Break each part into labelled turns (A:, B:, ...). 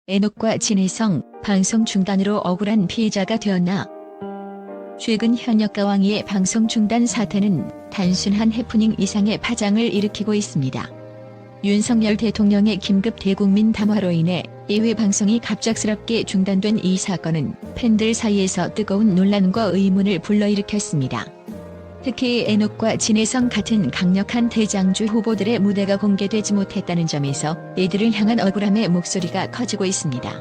A: 에녹과 진혜성 방송 중단으로 억울한 피해자가 되었나? 최근 현역가왕이의 방송 중단 사태는 단순한 해프닝 이상의 파장을 일으키고 있습니다. 윤석열 대통령의 긴급 대국민 담화로 인해 2회 방송이 갑작스럽게 중단된 이 사건은 팬들 사이에서 뜨거운 논란과 의문을 불러일으켰습니다. 특히 에녹과 진혜성 같은 강력한 대장주 후보들의 무대가 공개되지 못했다는 점에서 이들을 향한 억울함의 목소리가 커지고 있습니다.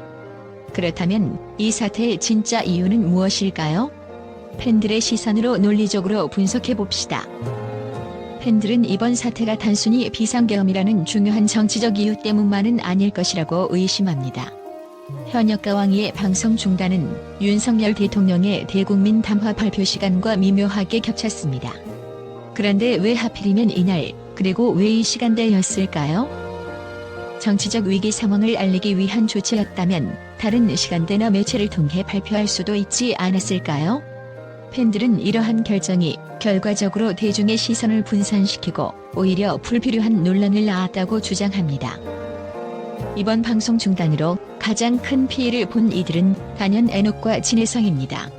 A: 그렇다면 이 사태의 진짜 이유는 무엇일까요? 팬들의 시선으로 논리적으로 분석해봅시다. 팬들은 이번 사태가 단순히 비상계엄이라는 중요한 정치적 이유 때문만은 아닐 것이라고 의심합니다. 현역가왕이의 방송 중단은 윤석열 대통령의 대국민 담화 발표 시간과 미묘하게 겹쳤습니다. 그런데 왜 하필이면 이날, 그리고 왜 이 시간대였을까요? 정치적 위기 상황을 알리기 위한 조치였다면 다른 시간대나 매체를 통해 발표할 수도 있지 않았을까요? 팬들은 이러한 결정이 결과적으로 대중의 시선을 분산시키고 오히려 불필요한 논란을 낳았다고 주장합니다. 이번 방송 중단으로 가장 큰 피해를 본 이들은 단연 에녹과 진혜성입니다.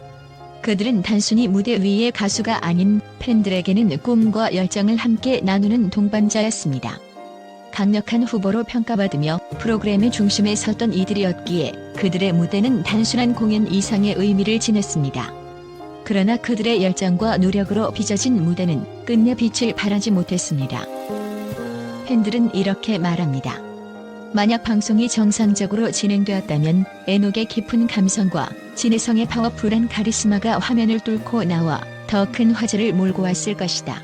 A: 그들은 단순히 무대 위의 가수가 아닌 팬들에게는 꿈과 열정을 함께 나누는 동반자였습니다. 강력한 후보로 평가받으며 프로그램의 중심에 섰던 이들이었기에 그들의 무대는 단순한 공연 이상의 의미를 지녔습니다. 그러나 그들의 열정과 노력으로 빚어진 무대는 끝내 빛을 발하지 못했습니다. 팬들은 이렇게 말합니다. 만약 방송이 정상적으로 진행되었다면 에녹의 깊은 감성과 진혜성의 파워풀한 카리스마가 화면을 뚫고 나와 더 큰 화제를 몰고 왔을 것이다.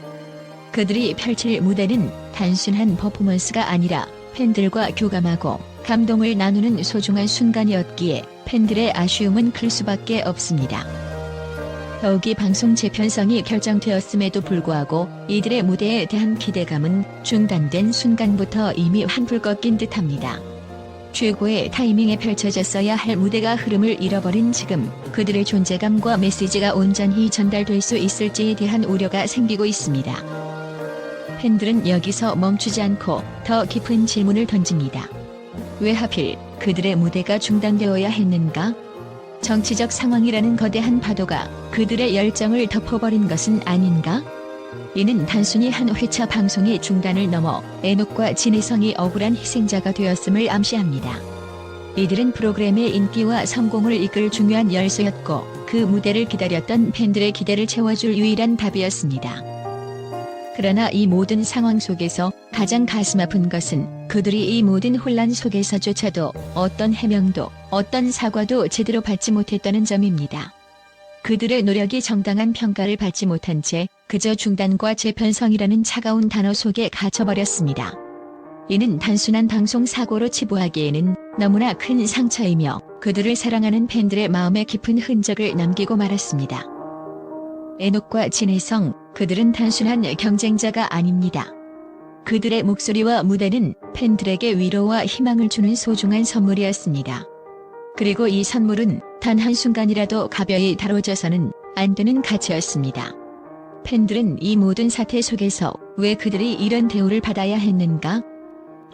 A: 그들이 펼칠 무대는 단순한 퍼포먼스가 아니라 팬들과 교감하고 감동을 나누는 소중한 순간이었기에 팬들의 아쉬움은 클 수밖에 없습니다. 더욱이 방송 재편성이 결정되었음에도 불구하고 이들의 무대에 대한 기대감은 중단된 순간부터 이미 한풀 꺾인 듯합니다. 최고의 타이밍에 펼쳐졌어야 할 무대가 흐름을 잃어버린 지금 그들의 존재감과 메시지가 온전히 전달될 수 있을지에 대한 우려가 생기고 있습니다. 팬들은 여기서 멈추지 않고 더 깊은 질문을 던집니다. 왜 하필 그들의 무대가 중단되어야 했는가? 정치적 상황이라는 거대한 파도가 그들의 열정을 덮어버린 것은 아닌가? 이는 단순히 한 회차 방송의 중단을 넘어 에녹과 진혜성이 억울한 희생자가 되었음을 암시합니다. 이들은 프로그램의 인기와 성공을 이끌 중요한 열쇠였고 그 무대를 기다렸던 팬들의 기대를 채워줄 유일한 답이었습니다. 그러나 이 모든 상황 속에서 가장 가슴 아픈 것은 그들이 이 모든 혼란 속에서조차도 어떤 해명도 어떤 사과도 제대로 받지 못했다는 점입니다. 그들의 노력이 정당한 평가를 받지 못한 채 그저 중단과 재편성이라는 차가운 단어 속에 갇혀버렸습니다. 이는 단순한 방송 사고로 치부하기에는 너무나 큰 상처이며 그들을 사랑하는 팬들의 마음에 깊은 흔적을 남기고 말았습니다. 에녹과 진혜성, 그들은 단순한 경쟁자가 아닙니다. 그들의 목소리와 무대는 팬들에게 위로와 희망을 주는 소중한 선물이었습니다. 그리고 이 선물은 단 한순간이라도 가벼이 다뤄져서는 안 되는 가치였습니다. 팬들은 이 모든 사태 속에서 왜 그들이 이런 대우를 받아야 했는가?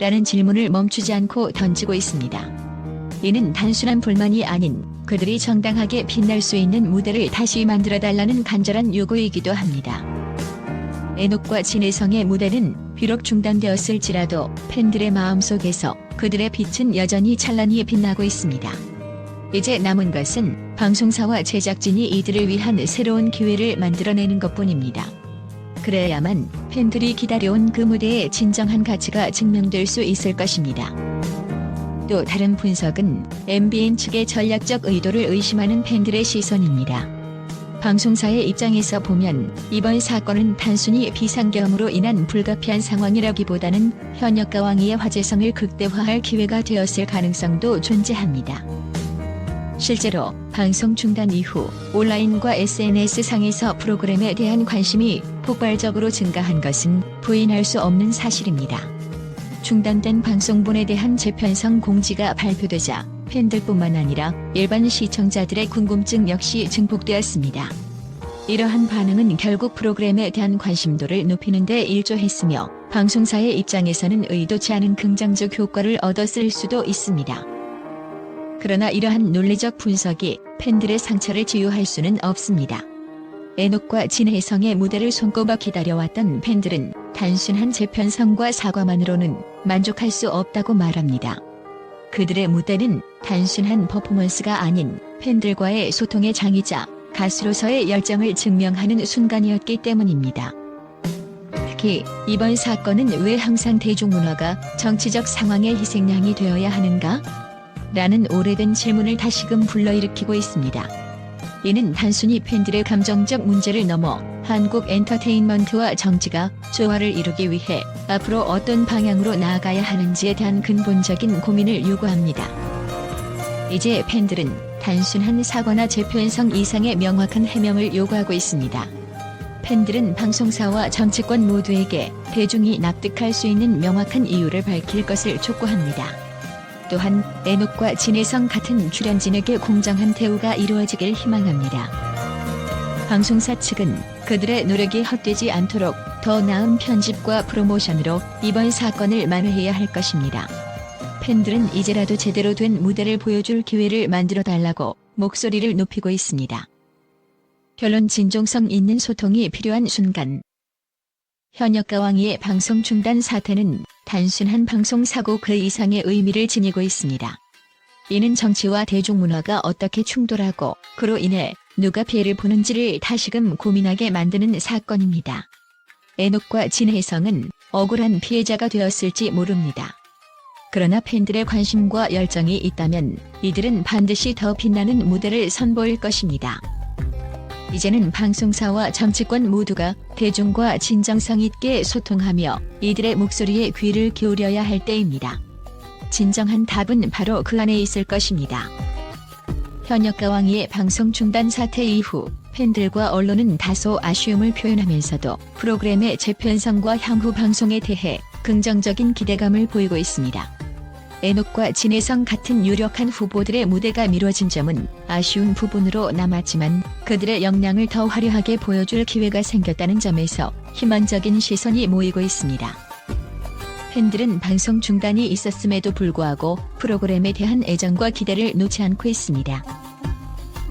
A: 라는 질문을 멈추지 않고 던지고 있습니다. 이는 단순한 불만이 아닌 그들이 정당하게 빛날 수 있는 무대를 다시 만들어달라는 간절한 요구이기도 합니다. 에녹과 진혜성의 무대는 비록 중단되었을지라도 팬들의 마음속에서 그들의 빛은 여전히 찬란히 빛나고 있습니다. 이제 남은 것은 방송사와 제작진이 이들을 위한 새로운 기회를 만들어내는 것뿐입니다. 그래야만 팬들이 기다려온 그 무대의 진정한 가치가 증명될 수 있을 것입니다. 또 다른 분석은 MBN 측의 전략적 의도를 의심하는 팬들의 시선입니다. 방송사의 입장에서 보면 이번 사건은 단순히 비상계엄으로 인한 불가피한 상황이라기보다는 현역가왕이의 화제성을 극대화할 기회가 되었을 가능성도 존재합니다. 실제로 방송 중단 이후 온라인과 SNS상에서 프로그램에 대한 관심이 폭발적으로 증가한 것은 부인할 수 없는 사실입니다. 중단된 방송분에 대한 재편성 공지가 발표되자 팬들뿐만 아니라 일반 시청자들의 궁금증 역시 증폭되었습니다. 이러한 반응은 결국 프로그램에 대한 관심도를 높이는 데 일조했으며 방송사의 입장에서는 의도치 않은 긍정적 효과를 얻었을 수도 있습니다. 그러나 이러한 논리적 분석이 팬들의 상처를 치유할 수는 없습니다. 에녹과 진혜성의 무대를 손꼽아 기다려왔던 팬들은 단순한 재편성과 사과만으로는 만족할 수 없다고 말합니다. 그들의 무대는 단순한 퍼포먼스가 아닌 팬들과의 소통의 장이자 가수로서의 열정을 증명하는 순간이었기 때문입니다. 특히 이번 사건은 왜 항상 대중문화가 정치적 상황의 희생양이 되어야 하는가? 라는 오래된 질문을 다시금 불러일으키고 있습니다. 이는 단순히 팬들의 감정적 문제를 넘어 한국 엔터테인먼트와 정치가 조화를 이루기 위해 앞으로 어떤 방향으로 나아가야 하는지에 대한 근본적인 고민을 요구합니다. 이제 팬들은 단순한 사과나 재편성 이상의 명확한 해명을 요구하고 있습니다. 팬들은 방송사와 정치권 모두에게 대중이 납득할 수 있는 명확한 이유를 밝힐 것을 촉구합니다. 또한 에녹과 진혜성 같은 출연진에게 공정한 대우가 이루어지길 희망합니다. 방송사 측은 그들의 노력이 헛되지 않도록 더 나은 편집과 프로모션으로 이번 사건을 만회해야 할 것입니다. 팬들은 이제라도 제대로 된 무대를 보여줄 기회를 만들어달라고 목소리를 높이고 있습니다. 결론 진정성 있는 소통이 필요한 순간. 현역가왕이의 방송 중단 사태는 단순한 방송 사고 그 이상의 의미를 지니고 있습니다. 이는 정치와 대중문화가 어떻게 충돌하고 그로 인해 누가 피해를 보는지를 다시금 고민하게 만드는 사건입니다. 에녹과 진혜성은 억울한 피해자가 되었을지 모릅니다. 그러나 팬들의 관심과 열정이 있다면 이들은 반드시 더 빛나는 무대를 선보일 것입니다. 이제는 방송사와 정치권 모두가 대중과 진정성 있게 소통하며 이들의 목소리에 귀를 기울여야 할 때입니다. 진정한 답은 바로 그 안에 있을 것입니다. 현역가왕이의 방송 중단 사태 이후 팬들과 언론은 다소 아쉬움을 표현하면서도 프로그램의 재편성과 향후 방송에 대해 긍정적인 기대감을 보이고 있습니다. 에녹과 진혜성 같은 유력한 후보들의 무대가 미뤄진 점은 아쉬운 부분으로 남았지만 그들의 역량을 더 화려하게 보여줄 기회가 생겼다는 점에서 희망적인 시선이 모이고 있습니다. 팬들은 방송 중단이 있었음에도 불구하고 프로그램에 대한 애정과 기대를 놓지 않고 있습니다.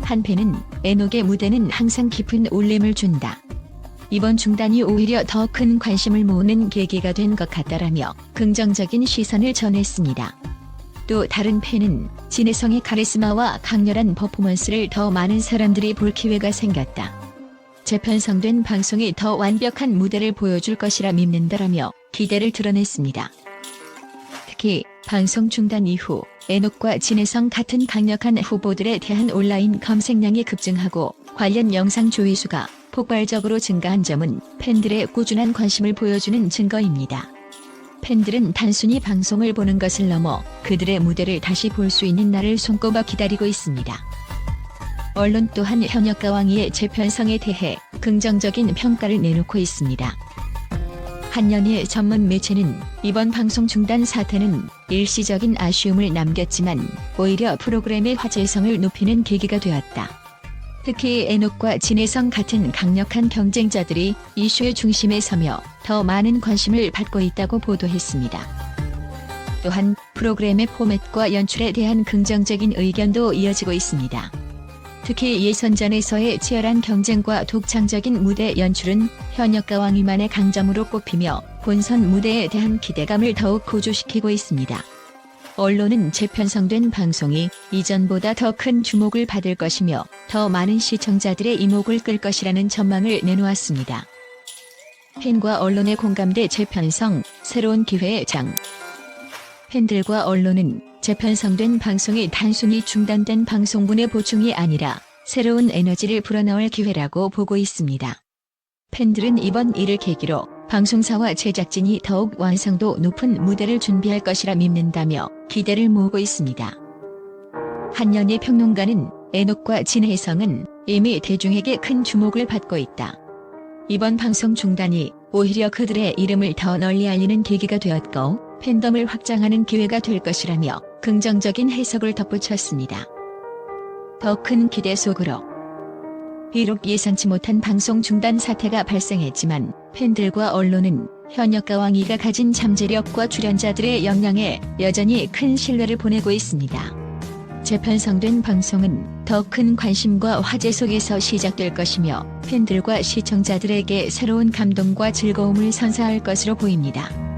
A: 한 팬은 에녹의 무대는 항상 깊은 울림을 준다. 이번 중단이 오히려 더 큰 관심을 모으는 계기가 된 것 같다라며 긍정적인 시선을 전했습니다. 또 다른 팬은 진혜성의 카리스마와 강렬한 퍼포먼스를 더 많은 사람들이 볼 기회가 생겼다. 재편성된 방송이 더 완벽한 무대를 보여줄 것이라 믿는다라며 기대를 드러냈습니다. 특히 방송 중단 이후 에녹과 진혜성 같은 강력한 후보들에 대한 온라인 검색량이 급증하고 관련 영상 조회수가 폭발적으로 증가한 점은 팬들의 꾸준한 관심을 보여주는 증거입니다. 팬들은 단순히 방송을 보는 것을 넘어 그들의 무대를 다시 볼 수 있는 날을 손꼽아 기다리고 있습니다. 언론 또한 현역가왕이의 재편성에 대해 긍정적인 평가를 내놓고 있습니다. 한연의 전문 매체는 이번 방송 중단 사태는 일시적인 아쉬움을 남겼지만 오히려 프로그램의 화제성을 높이는 계기가 되었다. 특히 에녹과 진혜성 같은 강력한 경쟁자들이 이슈의 중심에 서며 더 많은 관심을 받고 있다고 보도했습니다. 또한 프로그램의 포맷과 연출에 대한 긍정적인 의견도 이어지고 있습니다. 특히 예선전에서의 치열한 경쟁과 독창적인 무대 연출은 현역가왕이만의 강점으로 꼽히며 본선 무대에 대한 기대감을 더욱 고조시키고 있습니다. 언론은 재편성된 방송이 이전보다 더 큰 주목을 받을 것이며 더 많은 시청자들의 이목을 끌 것이라는 전망을 내놓았습니다. 팬과 언론의 공감대 재편성, 새로운 기회의 장. 팬들과 언론은 재편성된 방송이 단순히 중단된 방송분의 보충이 아니라 새로운 에너지를 불어넣을 기회라고 보고 있습니다. 팬들은 이번 일을 계기로 방송사와 제작진이 더욱 완성도 높은 무대를 준비할 것이라 믿는다며 기대를 모으고 있습니다. 한연의 평론가는 에녹과 진혜성은 이미 대중에게 큰 주목을 받고 있다. 이번 방송 중단이 오히려 그들의 이름을 더 널리 알리는 계기가 되었고 팬덤을 확장하는 기회가 될 것이라며 긍정적인 해석을 덧붙였습니다. 더 큰 기대 속으로. 비록 예상치 못한 방송 중단 사태가 발생했지만 팬들과 언론은 현역가왕이가 가진 잠재력과 출연자들의 역량에 여전히 큰 신뢰를 보내고 있습니다. 재편성된 방송은 더 큰 관심과 화제 속에서 시작될 것이며 팬들과 시청자들에게 새로운 감동과 즐거움을 선사할 것으로 보입니다.